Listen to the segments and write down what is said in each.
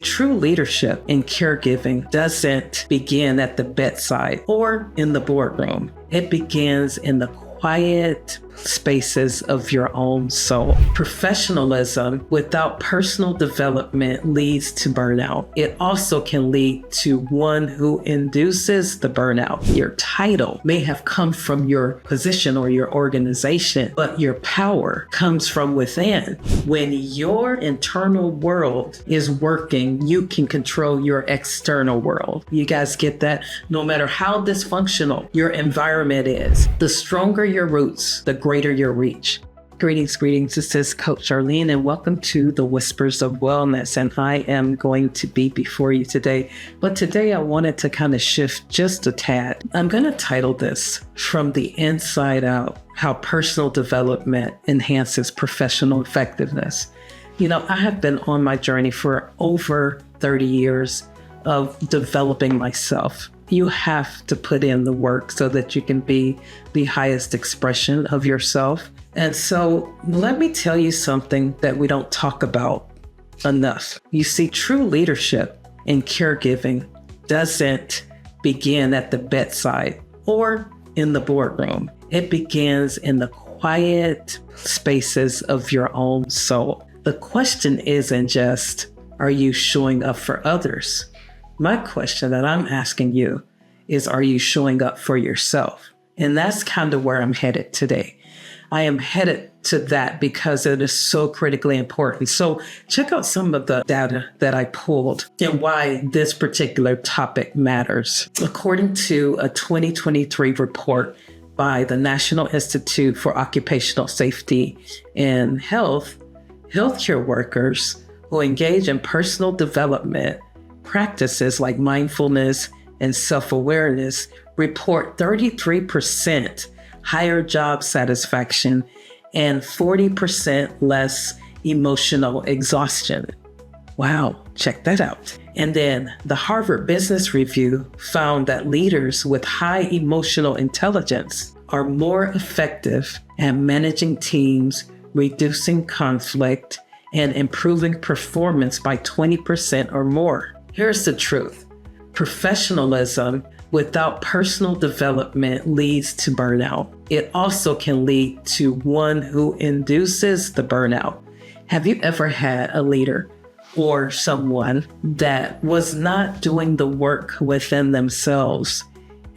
True leadership in caregiving doesn't begin at the bedside or in the boardroom. It begins in the quiet spaces of your own soul. Professionalism without personal development leads to burnout. It also can lead to one who induces the burnout. Your title may have come from your position or your organization, but your power comes from within. When your internal world is working, you can control your external world. You guys get that? No matter how dysfunctional your environment is, the stronger your roots, the greater your reach. Greetings. This is Coach Arlene, and welcome to the Whispers of Wellness. And I am going to be before you today. But today I wanted to kind of shift just a tad. I'm going to title this From the Inside Out, How Personal Development Enhances Professional Effectiveness. You know, I have been on my journey for over 30 years of developing myself. You have to put in the work so that you can be the highest expression of yourself. And so let me tell you something that we don't talk about enough. You see, true leadership in caregiving doesn't begin at the bedside or in the boardroom. It begins in the quiet spaces of your own soul. The question isn't just, are you showing up for others? My question that I'm asking you is, are you showing up for yourself? And that's kind of where I'm headed today. I am headed to that because it is so critically important. So check out some of the data that I pulled and why this particular topic matters. According to a 2023 report by the National Institute for Occupational Safety and Health, healthcare workers who engage in personal development practices like mindfulness and self-awareness report 33% higher job satisfaction and 40% less emotional exhaustion. Wow, check that out. And then the Harvard Business Review found that leaders with high emotional intelligence are more effective at managing teams, reducing conflict, and improving performance by 20% or more. Here's the truth. Professionalism without personal development leads to burnout. It also can lead to one who induces the burnout. Have you ever had a leader or someone that was not doing the work within themselves?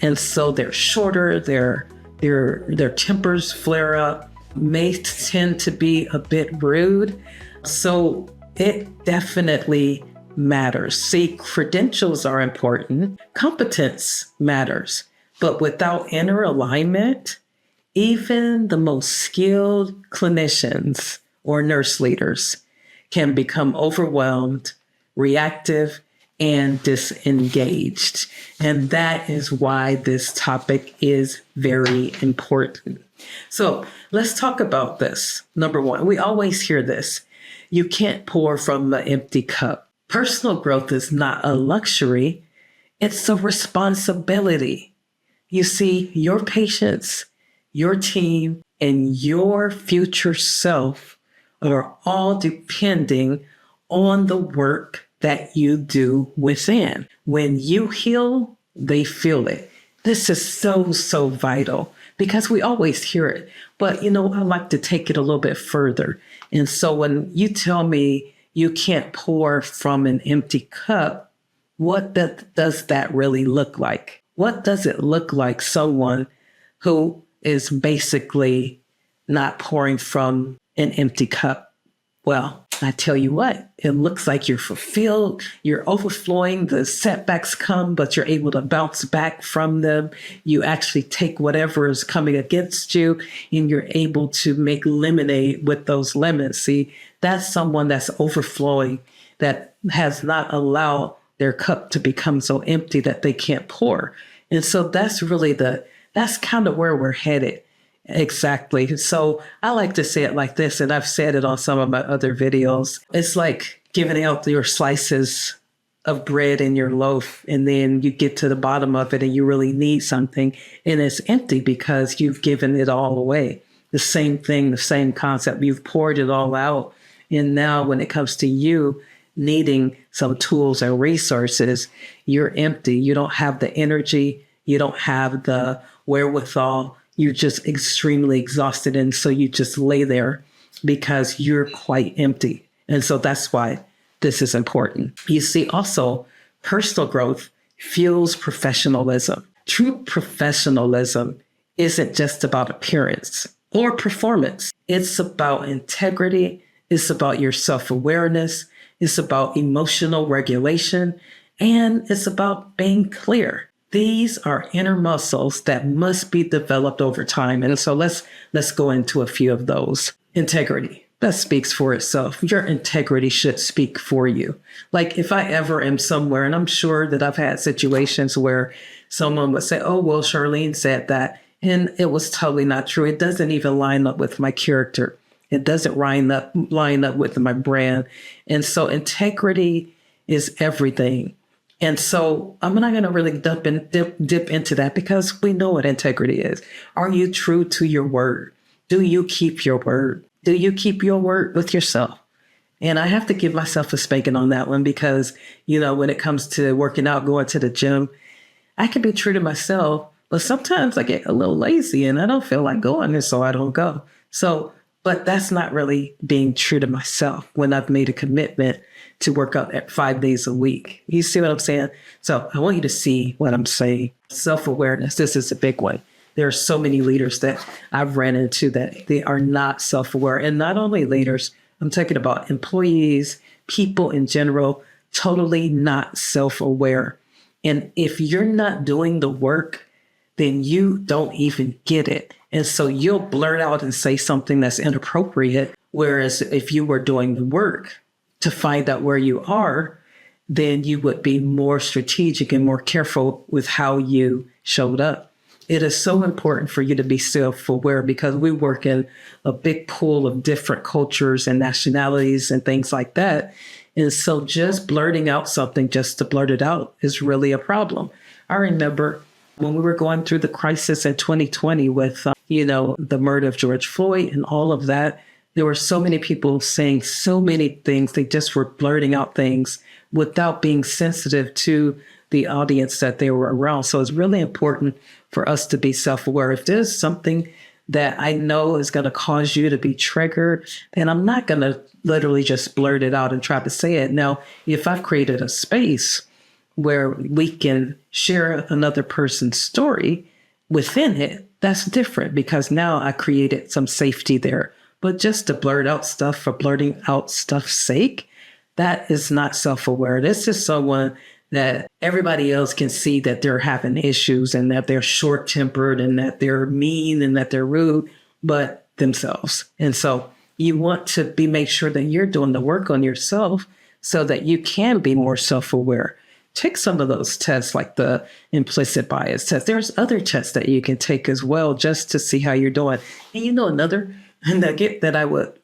And so they're shorter, their tempers flare up, may tend to be a bit rude. So it definitely matters. See, credentials are important. Competence matters. But without inner alignment, even the most skilled clinicians or nurse leaders can become overwhelmed, reactive, and disengaged. And that is why this topic is very important. So let's talk about this. Number one, we always hear this. You can't pour from an empty cup. Personal growth is not a luxury. It's a responsibility. You see, your patients, your team, and your future self are all depending on the work that you do within. When you heal, they feel it. This is so vital because we always hear it. But, you know, I like to take it a little bit further. And so when you tell me you can't pour from an empty cup, what does that really look like? What does it look like someone who is basically not pouring from an empty cup? Well, I tell you what, it looks like you're fulfilled, you're overflowing, the setbacks come, but you're able to bounce back from them. You actually take whatever is coming against you and you're able to make lemonade with those lemons. See, that's someone that's overflowing, that has not allowed their cup to become so empty that they can't pour. And so that's really that's kind of where we're headed. Exactly. So I like to say it like this, and I've said it on some of my other videos. It's like giving out your slices of bread in your loaf, and then you get to the bottom of it and you really need something, and it's empty because you've given it all away. The same thing, the same concept. You've poured it all out. And now when it comes to you, needing some tools and resources, you're empty. You don't have the energy. You don't have the wherewithal. You're just extremely exhausted. And so you just lay there because you're quite empty. And so that's why this is important. You see, also, personal growth fuels professionalism. True professionalism isn't just about appearance or performance. It's about integrity. It's about your self-awareness. It's about emotional regulation. And it's about being clear. These are inner muscles that must be developed over time. And so let's go into a few of those. Integrity. That speaks for itself. Your integrity should speak for you. Like if I ever am somewhere, and I'm sure that I've had situations where someone would say, oh, well, Charlene said that. And it was totally not true. It doesn't even line up with my character. It doesn't line up with my brand. And so integrity is everything. And so I'm not going to really dip into that because we know what integrity is. Are you true to your word? Do you keep your word? Do you keep your word with yourself? And I have to give myself a spanking on that one because, when it comes to working out, going to the gym, I can be true to myself, but sometimes I get a little lazy and I don't feel like going, and so I don't go. But that's not really being true to myself when I've made a commitment to work out at 5 days a week. You see what I'm saying? So I want you to see what I'm saying. Self-awareness, this is a big one. There are so many leaders that I've ran into that they are not self-aware. And not only leaders, I'm talking about employees, people in general, totally not self-aware. And if you're not doing the work, then you don't even get it. And so you'll blurt out and say something that's inappropriate. Whereas if you were doing the work to find out where you are, then you would be more strategic and more careful with how you showed up. It is so important for you to be self-aware because we work in a big pool of different cultures and nationalities and things like that. And so just blurting out something just to blurt it out is really a problem. I remember when we were going through the crisis in 2020 with, the murder of George Floyd and all of that, there were so many people saying so many things. They just were blurting out things without being sensitive to the audience that they were around. So it's really important for us to be self-aware. If there's something that I know is going to cause you to be triggered, then I'm not going to literally just blurt it out and try to say it. Now, if I've created a space where we can share another person's story within it, that's different because now I created some safety there. But just to blurt out stuff for blurting out stuff's sake, that is not self-aware. This is someone that everybody else can see that they're having issues and that they're short-tempered and that they're mean and that they're rude, but themselves. And so you want to make sure that you're doing the work on yourself so that you can be more self-aware. Take some of those tests like the implicit bias test. There's other tests that you can take as well just to see how you're doing. And another nugget that I would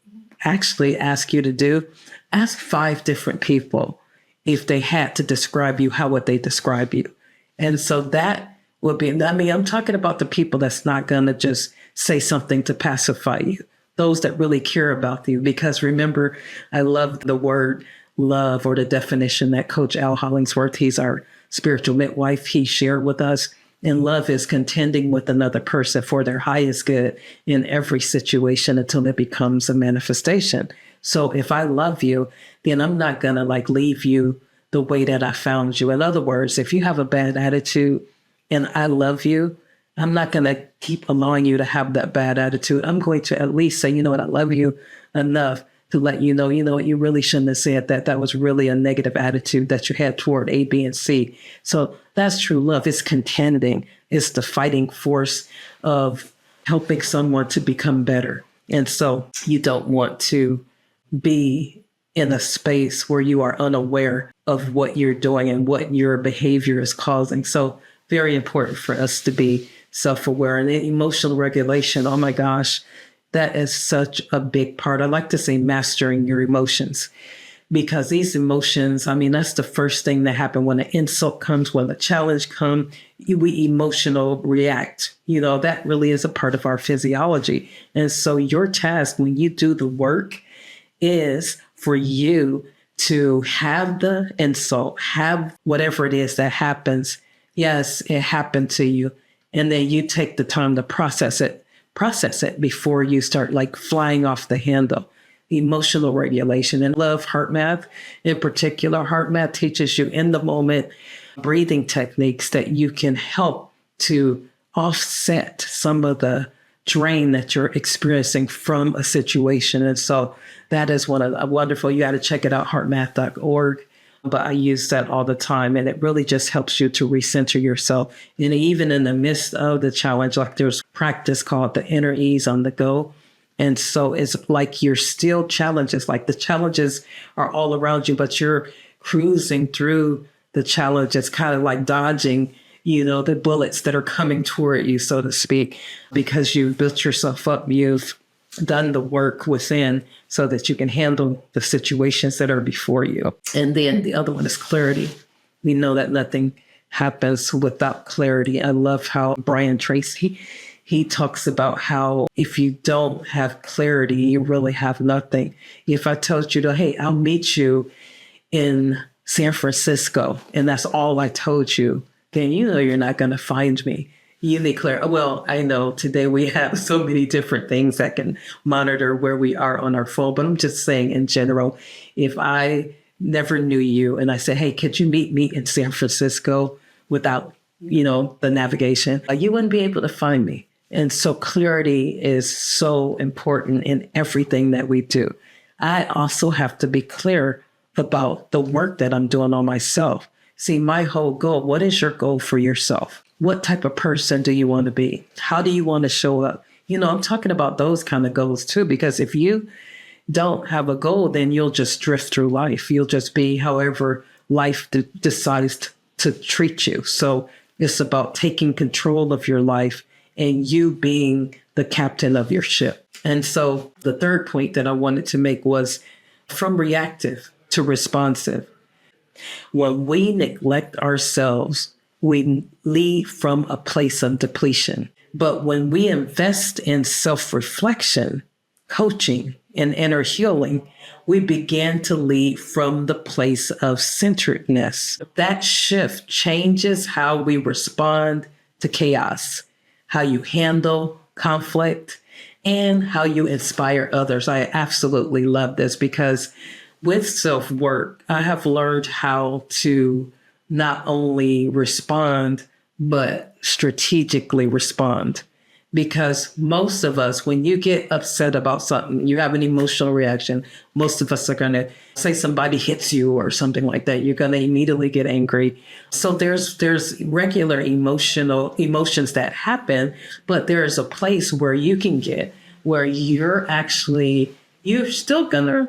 actually ask you to do, ask 5 different people if they had to describe you, how would they describe you? And so that would be, I'm talking about the people that's not going to just say something to pacify you, those that really care about you. Because remember, I love the word love, or the definition that Coach Al Hollingsworth, he's our spiritual midwife, he shared with us. And love is contending with another person for their highest good in every situation until it becomes a manifestation. So if I love you, then I'm not going to leave you the way that I found you. In other words, if you have a bad attitude and I love you, I'm not going to keep allowing you to have that bad attitude. I'm going to at least say, I love you enough to let you know what, you really shouldn't have said that. That was really a negative attitude that you had toward A, B, and C. So that's true love. It's contending. It's the fighting force of helping someone to become better. And so you don't want to be in a space where you are unaware of what you're doing and what your behavior is causing. So very important for us to be self-aware. And emotional regulation, oh my gosh, that is such a big part. I like to say mastering your emotions, because these emotions, that's the first thing that happens when an insult comes, when a challenge comes, we emotional react. That really is a part of our physiology. And so your task when you do the work is for you to have the insult, have whatever it is that happens. Yes, it happened to you. And then you take the time to process it before you start like flying off the handle. Emotional regulation, and love heart math in particular. Heart math teaches you in the moment breathing techniques that you can help to offset some of the drain that you're experiencing from a situation. And so that is one of the wonderful, you got to check it out, heartmath.org. But I use that all the time, and it really just helps you to recenter yourself. And even in the midst of the challenge, like there's practice called the inner ease on the go. And so it's like you're still challenged. It's like the challenges are all around you, but you're cruising through the challenge. It's kind of like dodging, the bullets that are coming toward you, so to speak, because you've built yourself up. You've done the work within so that you can handle the situations that are before you. And then the other one is clarity. We know that nothing happens without clarity. I love how Brian Tracy, he talks about how if you don't have clarity, you really have nothing. If I told you hey, I'll meet you in San Francisco, and that's all I told you, then you're not going to find me. You need clarity. Well, I know today we have so many different things that can monitor where we are on our phone, but I'm just saying in general, if I never knew you and I said, hey, could you meet me in San Francisco without, the navigation, you wouldn't be able to find me. And so clarity is so important in everything that we do. I also have to be clear about the work that I'm doing on myself. See, my whole goal, what is your goal for yourself? What type of person do you want to be? How do you want to show up? I'm talking about those kind of goals too, because if you don't have a goal, then you'll just drift through life. You'll just be however life decides to treat you. So it's about taking control of your life and you being the captain of your ship. And so the third point that I wanted to make was from reactive to responsive. When we neglect ourselves, we leave from a place of depletion. But when we invest in self-reflection, coaching, and inner healing, we begin to lead from the place of centeredness. That shift changes how we respond to chaos, how you handle conflict, and how you inspire others. I absolutely love this because with self-work, I have learned how to not only respond, but strategically respond. Because most of us, when you get upset about something, you have an emotional reaction. Most of us are going to say somebody hits you or something like that. You're going to immediately get angry. So there's regular emotions that happen, but there is a place where you can get where you're still going to,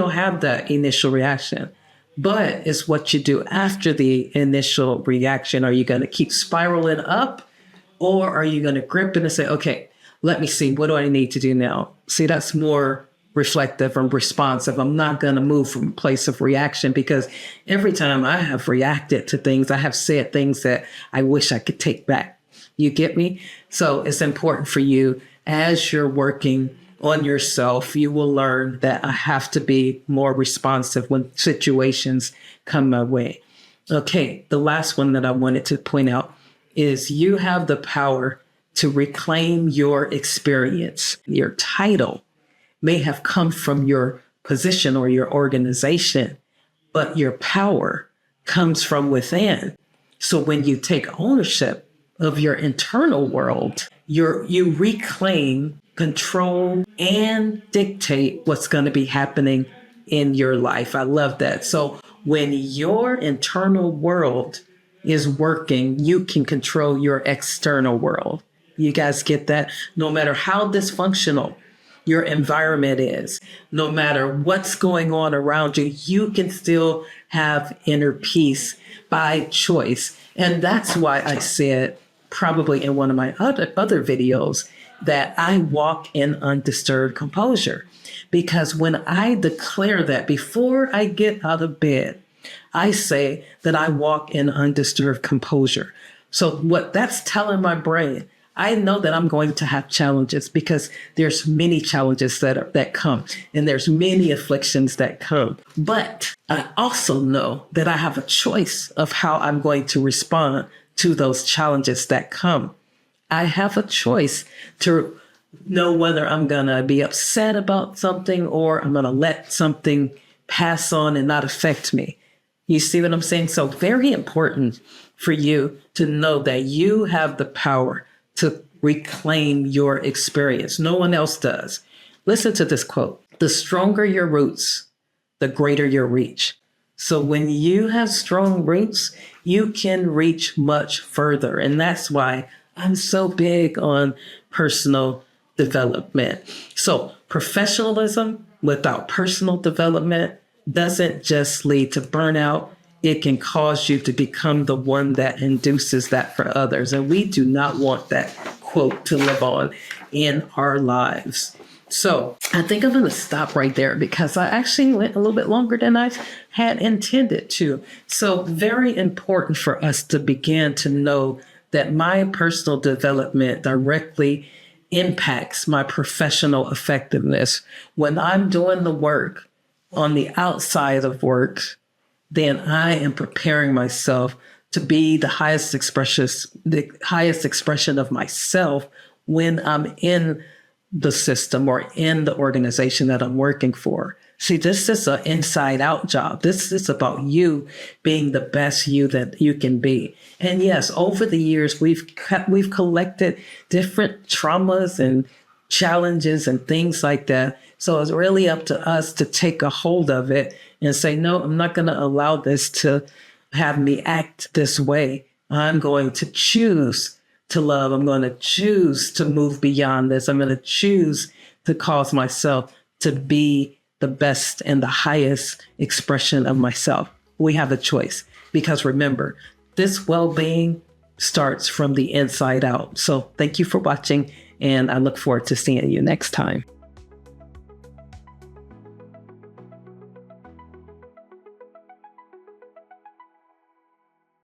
have that initial reaction. But it's what you do after the initial reaction. Are you going to keep spiraling up? Or are you going to grip it and say, okay, let me see, what do I need to do now? See, that's more reflective and responsive. I'm not going to move from a place of reaction because every time I have reacted to things, I have said things that I wish I could take back. You get me? So it's important for you as you're working on yourself, you will learn that I have to be more responsive when situations come my way. Okay, the last one that I wanted to point out is you have the power to reclaim your experience. Your title may have come from your position or your organization, but your power comes from within. So when you take ownership of your internal world, you reclaim control and dictate what's going to be happening in your life. I love that. So when your internal world is working, you can control your external world. You guys get that? No matter how dysfunctional your environment is, no matter what's going on around you, you can still have inner peace by choice. And that's why I said probably in one of my other videos that I walk in undisturbed composure. Because when I declare that before I get out of bed, I say that I walk in undisturbed composure. So what that's telling my brain, I know that I'm going to have challenges because there's many challenges that come and there's many afflictions that come. But I also know that I have a choice of how I'm going to respond to those challenges that come. I have a choice to know whether I'm going to be upset about something or I'm going to let something pass on and not affect me. You see what I'm saying? So very important for you to know that you have the power to reclaim your experience. No one else does. Listen to this quote. The stronger your roots, the greater your reach. So when you have strong roots, you can reach much further. And that's why I'm so big on personal development. So professionalism without personal development doesn't just lead to burnout. It can cause you to become the one that induces that for others. And we do not want that quote to live on in our lives. So I think I'm going to stop right there because I actually went a little bit longer than I had intended to. So very important for us to begin to know that my personal development directly impacts my professional effectiveness. When I'm doing the work on the outside of work, then I am preparing myself to be the highest expression of myself when I'm in the system or in the organization that I'm working for. See, this is an inside out job. This is about you being the best you that you can be. And yes, over the years, we've collected different traumas and challenges and things like that. So it's really up to us to take a hold of it and say, no, I'm not going to allow this to have me act this way. I'm going to choose to love. I'm going to choose to move beyond this. I'm going to choose to cause myself to be the best and the highest expression of myself. We have a choice because remember, this well-being starts from the inside out. So thank you for watching, and I look forward to seeing you next time.